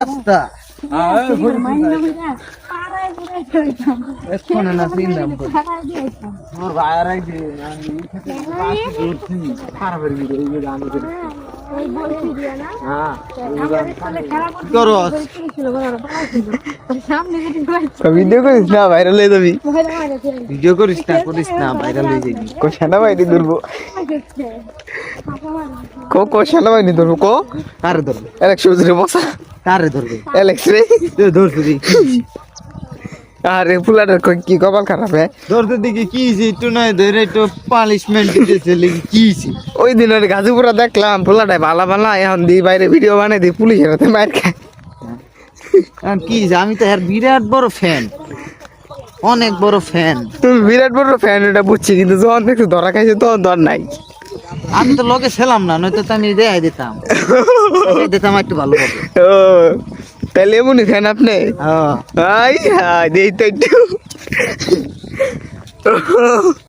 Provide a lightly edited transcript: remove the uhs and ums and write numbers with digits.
রাস্তা এক্ষণে না চিন্তা তোর ভাইয়ারাই যে খারাপ ভিডিও করিস না ভাইরাল হয়ে যাবি ভিডিও করিস না ভাইরাল হয়ে যাবি সেনা বাহিনী ধরবো সেনা বাহিনী ধরবো কারে ধরবে এলেক্স বসা কারে ধরবে এলেক্স রে ধরছি আরে ফুলাটার কি কপাল খারাপ হ্যাঁ ধরতে দিকে কি একটু নয় ধরে একটু পানিশমেন্ট দিতেছে কি ওই দিন ওর গাজীপুরা দেখলাম ফুলাটাই ভালা ভালা এখন দি বাইরে ভিডিও বানাই দিই পুলিশের হাতে মার খায় কি আমি তো এর বিরাট বড় ফ্যান অনেক বড় ফ্যান তুমি বিরাট বড় ফ্যান এটা বুঝছি কিন্তু যখন দেখছি ধরা খাইছে তখন ধর নাই আমি তো লগে ছিলাম না নয়তো তো আমি দেখাই দিতাম একটু ভালো হবে ও তাহলে এমনই ফ্যান আপনি হ্যাঁ আই হ্যাঁ দেই তো একটু